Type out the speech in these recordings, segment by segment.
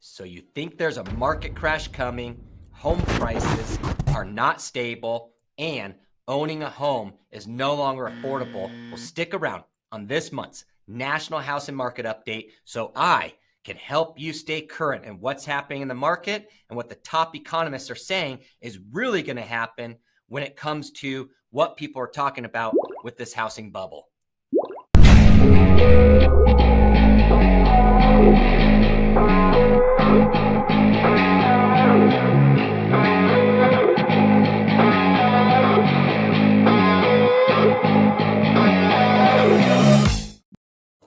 So you think there's a market crash coming, home prices are not stable, and owning a home is no longer affordable? Well, stick around on this month's National Housing Market Update so I can help you stay current in what's happening in the market and what the top economists are saying is really going to happen when it comes to what people are talking about with this housing bubble.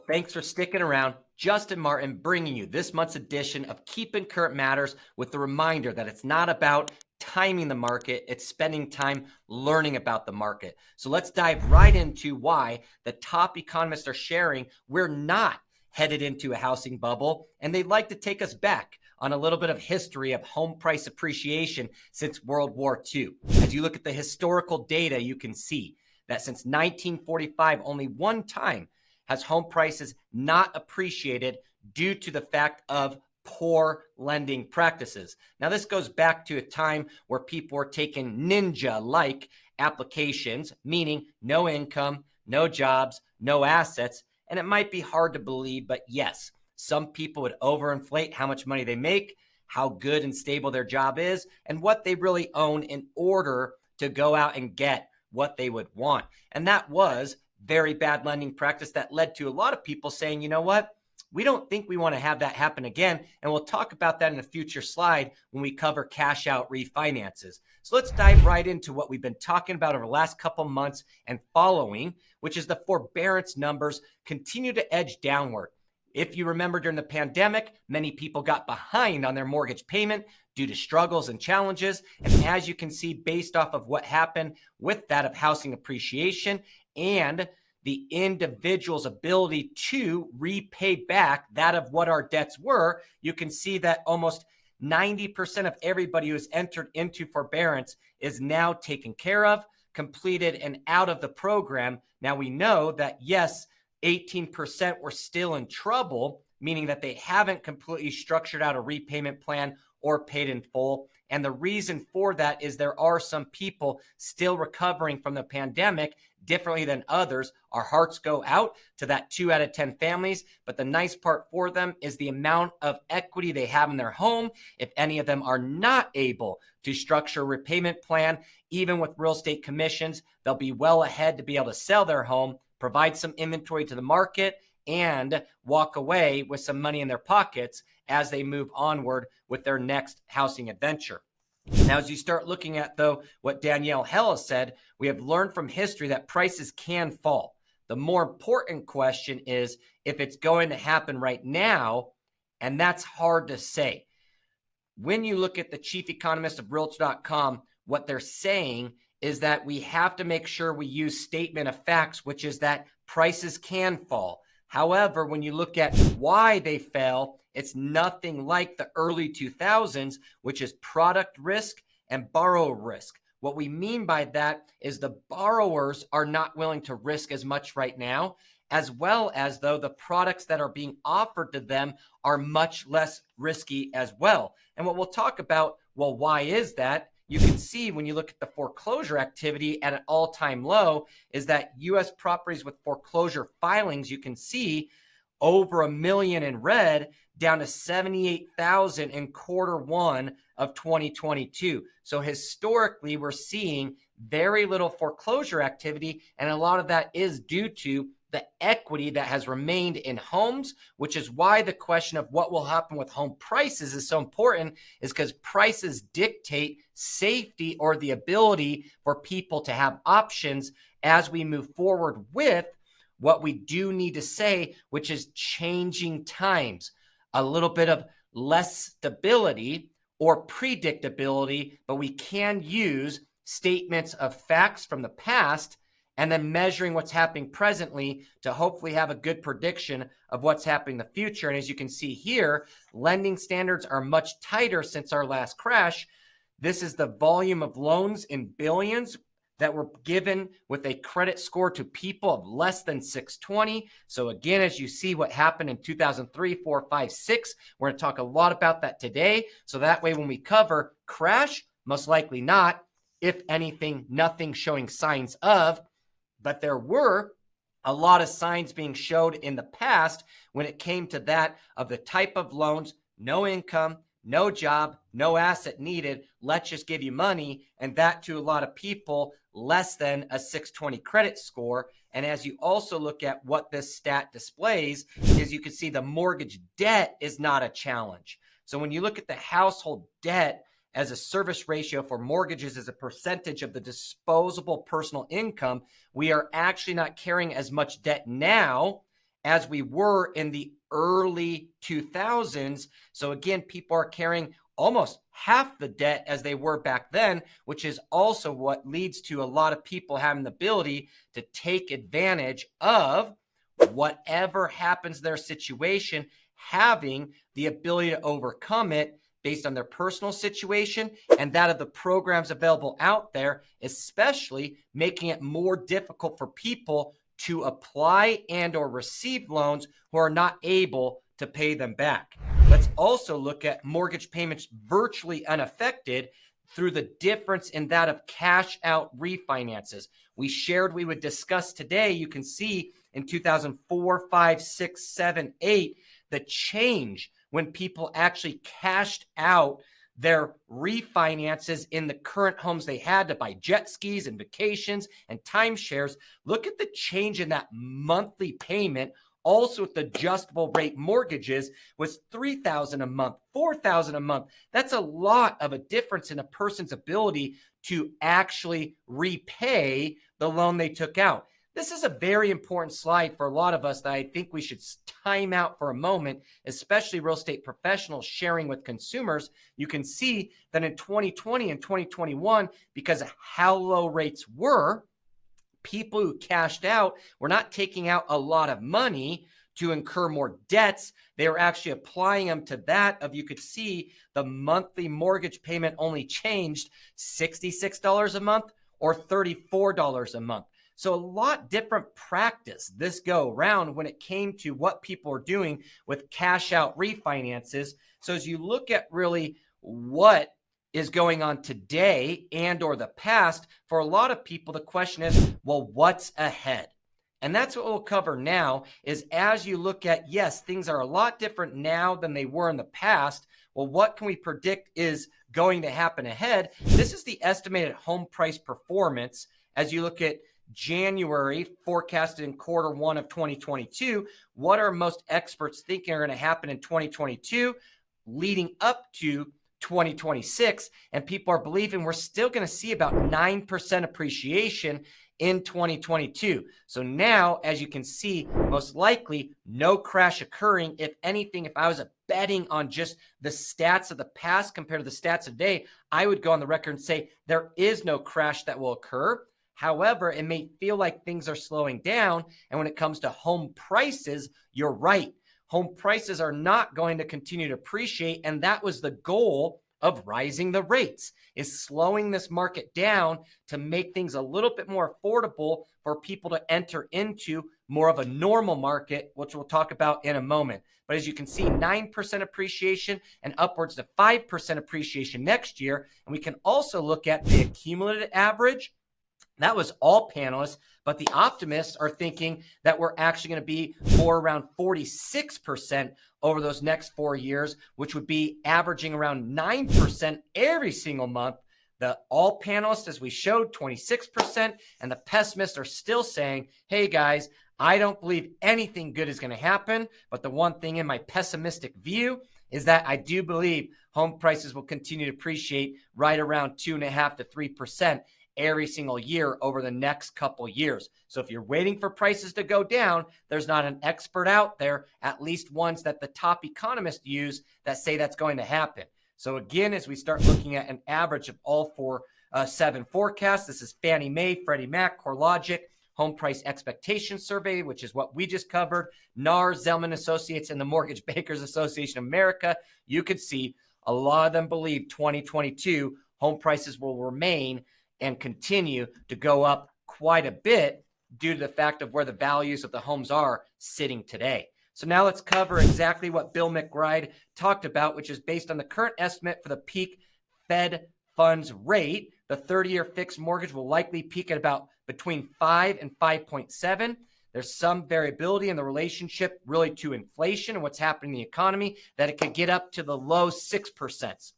Thanks for sticking around. Justin Martin bringing you this month's edition of Keeping Current Matters with the reminder that it's not about timing the market, it's spending time learning about the market. So let's dive right into why the top economists are sharing we're not headed into a housing bubble, and they'd like to take us back on a little bit of history of home price appreciation since World War II. As you look at the historical data, you can see that since 1945, only one time has home prices not appreciated due to the fact of poor lending practices. Now, this goes back to a time where people were taking ninja-like applications, meaning no income, no jobs, no assets, and it might be hard to believe, but yes, some people would overinflate how much money they make, how good and stable their job is, and what they really own in order to go out and get what they would want. And that was very bad lending practice that led to a lot of people saying, you know what, we don't think we want to have that happen again. And we'll talk about that in a future slide when we cover cash out refinances. So let's dive right into what we've been talking about over the last couple months and following, which is the forbearance numbers continue to edge downward. If you remember, during the pandemic, many people got behind on their mortgage payment due to struggles and challenges. And as you can see, based off of what happened with that of housing appreciation and the individual's ability to repay back that of what our debts were, you can see that almost 90% of everybody who has entered into forbearance is now taken care of, completed, and out of the program. Now we know that, yes, 18% were still in trouble, meaning that they haven't completely structured out a repayment plan or paid in full. And the reason for that is there are some people still recovering from the pandemic differently than others. Our hearts go out to that 2 out of 10 families. But the nice part for them is the amount of equity they have in their home. If any of them are not able to structure a repayment plan, even with real estate commissions, they'll be well ahead to be able to sell their home, provide some inventory to the market, and walk away with some money in their pockets as they move onward with their next housing adventure. Now, as you start looking at, though, what Danielle Hell said, we have learned from history that prices can fall. The more important question is if it's going to happen right now, and that's hard to say. When you look at the chief economist of Realtor.com, what they're saying is that we have to make sure we use statement of facts, which is that prices can fall. However, when you look at why they fell, it's nothing like the early 2000s, which is product risk and borrower risk. What we mean by that is the borrowers are not willing to risk as much right now, as well as though the products that are being offered to them are much less risky as well. And what we'll talk about, well, why is that? You can see when you look at the foreclosure activity at an all-time low is that U.S. properties with foreclosure filings, you can see over 1 million in red, down to 78,000 in Q1 of 2022. So historically, we're seeing very little foreclosure activity, and a lot of that is due to the equity that has remained in homes, which is why the question of what will happen with home prices is so important, is because prices dictate safety or the ability for people to have options as we move forward with what we do need to say, which is changing times, a little bit of less stability or predictability, but we can use statements of facts from the past and then measuring what's happening presently to hopefully have a good prediction of what's happening in the future. And as you can see here, lending standards are much tighter since our last crash. This is the volume of loans in billions that were given with a credit score to people of less than 620. So again, as you see what happened in 2003, 4, 5, 6, we're going to talk a lot about that today. So that way when we cover crash, most likely not. If anything, nothing showing signs of, but there were a lot of signs being showed in the past when it came to that of the type of loans, no income, no job, no asset needed, let's just give you money, and that to a lot of people less than a 620 credit score. And as you also look at what this stat displays is you can see the mortgage debt is not a challenge. So when you look at the household debt as a service ratio for mortgages as a percentage of the disposable personal income, we are actually not carrying as much debt now as we were in the early 2000s. So again, people are carrying almost half the debt as they were back then, which is also what leads to a lot of people having the ability to take advantage of whatever happens to their situation, having the ability to overcome it based on their personal situation and that of the programs available out there, especially making it more difficult for people to apply and or receive loans who are not able to pay them back. Let's also look at mortgage payments virtually unaffected through the difference in that of cash out refinances. We shared we would discuss today. You can see in 2004, 5, 6, 7, 8, the change when people actually cashed out their refinances in the current homes they had to buy jet skis and vacations and timeshares. Look at the change in that monthly payment. Also with adjustable rate mortgages was $3,000 a month, $4,000 a month. That's a lot of a difference in a person's ability to actually repay the loan they took out. This is a very important slide for a lot of us that I think we should time out for a moment, especially real estate professionals sharing with consumers. You can see that in 2020 and 2021, because of how low rates were, people who cashed out were not taking out a lot of money to incur more debts. They were actually applying them to that of, you could see the monthly mortgage payment only changed $66 a month or $34 a month. So a lot different practice this go around when it came to what people are doing with cash out refinances. So as you look at really what is going on today and or the past, for a lot of people, the question is, well, what's ahead? And that's what we'll cover now is as you look at, yes, things are a lot different now than they were in the past. Well, what can we predict is going to happen ahead? This is the estimated home price performance as you look at January forecasted in Q1 of 2022. What are most experts thinking are going to happen in 2022 leading up to 2026? And people are believing we're still going to see about 9% appreciation in 2022. So now, as you can see, most likely no crash occurring. If anything, if I was betting on just the stats of the past compared to the stats of today, I would go on the record and say there is no crash that will occur. However, it may feel like things are slowing down. And when it comes to home prices, you're right. Home prices are not going to continue to appreciate. And that was the goal of rising the rates, is slowing this market down to make things a little bit more affordable for people to enter into more of a normal market, which we'll talk about in a moment. But as you can see, 9% appreciation and upwards to 5% appreciation next year. And we can also look at the accumulated average. That was all panelists, but the optimists are thinking that we're actually going to be more around 46% over those next 4 years, which would be averaging around 9% every single month. The all panelists, as we showed, 26%, and the pessimists are still saying, hey guys, I don't believe anything good is going to happen, but the one thing in my pessimistic view is that I do believe home prices will continue to appreciate right around 2.5% to 3% every single year over the next couple years. So if you're waiting for prices to go down, there's not an expert out there, at least ones that the top economists use, that say that's going to happen. So again, as we start looking at an average of all 7 forecasts, this is Fannie Mae, Freddie Mac, CoreLogic, Home Price Expectation Survey, which is what we just covered, NAR, Zelman Associates, and the Mortgage Bankers Association of America. You could see a lot of them believe 2022 home prices will remain and continue to go up quite a bit due to the fact of where the values of the homes are sitting today. So now let's cover exactly what Bill McBride talked about, which is based on the current estimate for the peak Fed funds rate. The 30-year fixed mortgage will likely peak at about between 5 and 5.7. There's some variability in the relationship really to inflation and what's happening in the economy that it could get up to the low 6%.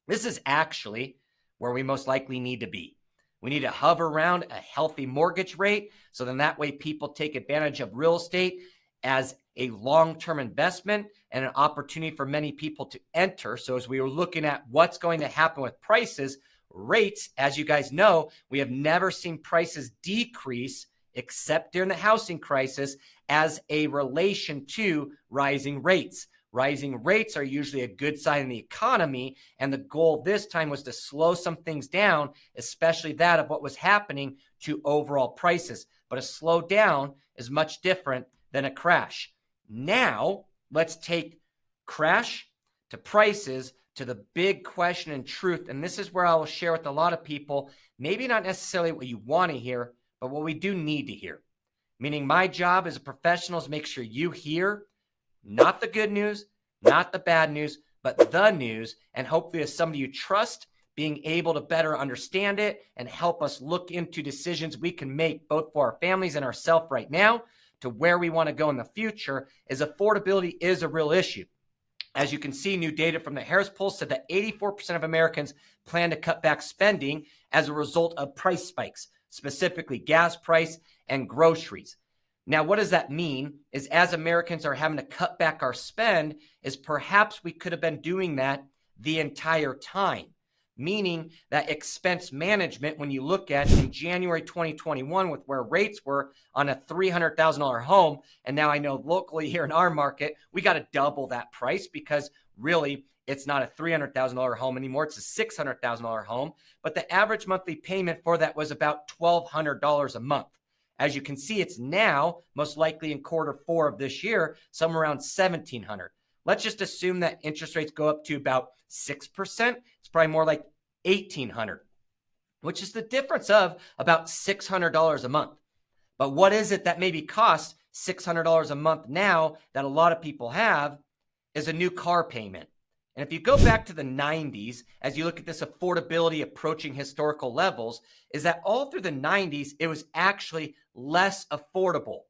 This is actually where we most likely need to be. We need to hover around a healthy mortgage rate, so then that way people take advantage of real estate as a long-term investment and an opportunity for many people to enter. So as we were looking at what's going to happen with prices, rates, as you guys know, we have never seen prices decrease except during the housing crisis as a relation to rising rates. Rising rates are usually a good sign in the economy, and the goal this time was to slow some things down, especially that of what was happening to overall prices. But a slowdown is much different than a crash. Now, let's take crash to prices to the big question and truth, and this is where I will share with a lot of people, maybe not necessarily what you want to hear, but what we do need to hear. Meaning my job as a professional is make sure you hear not the good news, not the bad news, but the news, and hopefully as somebody you trust, being able to better understand it and help us look into decisions we can make both for our families and ourselves right now to where we want to go in the future, is affordability is a real issue. As you can see, new data from the Harris poll said that 84% of Americans plan to cut back spending as a result of price spikes, specifically gas price and groceries. Now, what does that mean is as Americans are having to cut back our spend, is perhaps we could have been doing that the entire time. Meaning that expense management, when you look at in January 2021 with where rates were on a $300,000 home, and now I know locally here in our market, we got to double that price because really it's not a $300,000 home anymore. It's a $600,000 home, but the average monthly payment for that was about $1,200 a month. As you can see, it's now most likely in Q4 of this year, somewhere around $1,700. Let's just assume that interest rates go up to about 6%. It's probably more like $1,800, which is the difference of about $600 a month. But what is it that maybe costs $600 a month now that a lot of people have is a new car payment. And if you go back to the 90s, as you look at this affordability approaching historical levels, is that all through the 90s, it was actually less affordable.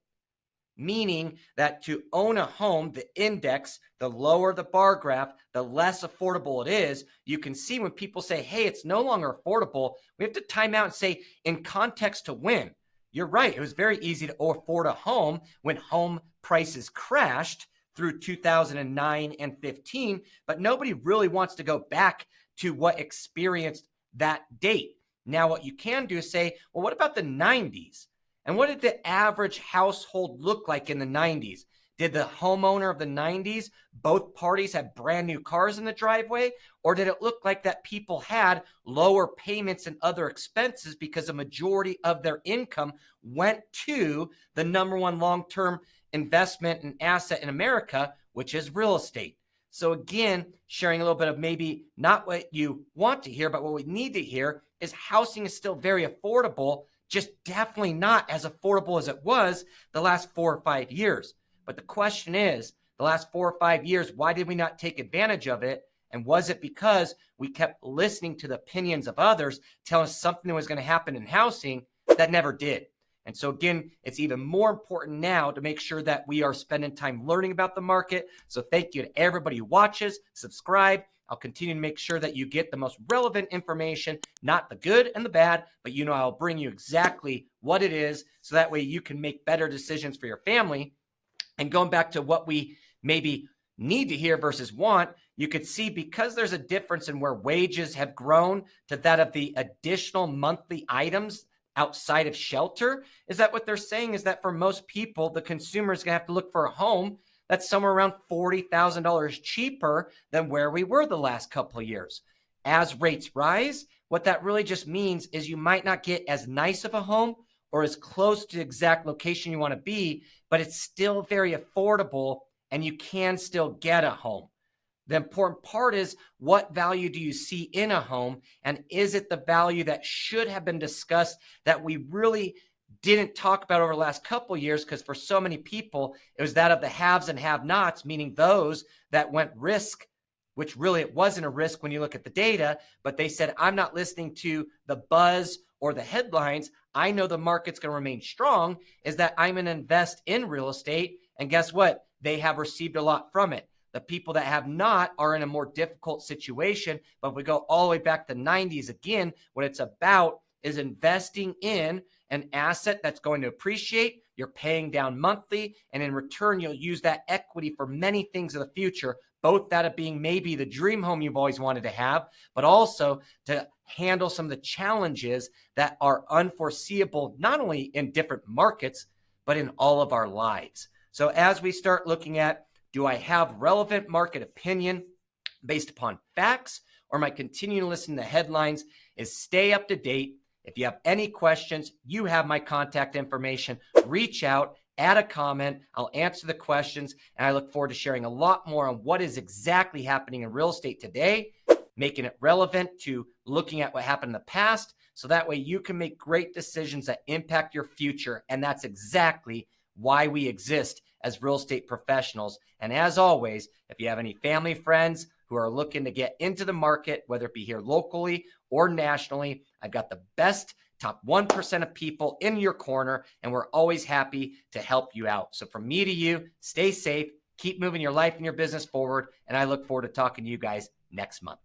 Meaning that to own a home, the index, the lower the bar graph, the less affordable it is. You can see when people say, hey, it's no longer affordable, we have to time out and say, in context to when. You're right. It was very easy to afford a home when home prices crashed through 2009 and 15, but nobody really wants to go back to what experienced that date. Now, what you can do is say, well, what about the 90s? And what did the average household look like in the 90s? Did the homeowner of the 90s, both parties had brand new cars in the driveway? Or did it look like that people had lower payments and other expenses because a majority of their income went to the number one long-term investment and asset in America, which is real estate? So again, sharing a little bit of maybe not what you want to hear, but what we need to hear is housing is still very affordable, just definitely not as affordable as it was the last 4 or 5 years. But the question is, the last 4 or 5 years, why did we not take advantage of it? And was it because we kept listening to the opinions of others telling us something was going to happen in housing that never did? And so again, it's even more important now to make sure that we are spending time learning about the market. So thank you to everybody who watches, subscribe. I'll continue to make sure that you get the most relevant information, not the good and the bad, but I'll bring you exactly what it is so that way you can make better decisions for your family. And going back to what we maybe need to hear versus want, you could see because there's a difference in where wages have grown to that of the additional monthly items outside of shelter, is that what they're saying is that for most people, the consumer is going to have to look for a home that's somewhere around $40,000 cheaper than where we were the last couple of years. As rates rise, what that really just means is you might not get as nice of a home or as close to the exact location you want to be, but it's still very affordable and you can still get a home. The important part is, what value do you see in a home? And is it the value that should have been discussed that we really didn't talk about over the last couple of years? Because for so many people, it was that of the haves and have-nots, meaning those that went risk, which really it wasn't a risk when you look at the data, but they said, I'm not listening to the buzz or the headlines. I know the market's going to remain strong, is that I'm going to invest in real estate. And guess what? They have received a lot from it. The people that have not are in a more difficult situation. But if we go all the way back to the 90s, again, what it's about is investing in an asset that's going to appreciate. You're paying down monthly, and in return, you'll use that equity for many things in the future, both that of being maybe the dream home you've always wanted to have, but also to handle some of the challenges that are unforeseeable, not only in different markets, but in all of our lives. So as we start looking at, do I have relevant market opinion based upon facts, or am I continuing to listen to headlines? Is stay up to date. If you have any questions, you have my contact information. Reach out, add a comment. I'll answer the questions, and I look forward to sharing a lot more on what is exactly happening in real estate today, making it relevant to looking at what happened in the past, so that way you can make great decisions that impact your future. And that's exactly why we exist as real estate professionals. And as always, if you have any family, friends who are looking to get into the market, whether it be here locally or nationally, I've got the best top 1% of people in your corner, and we're always happy to help you out. So from me to you, stay safe, keep moving your life and your business forward, and I look forward to talking to you guys next month.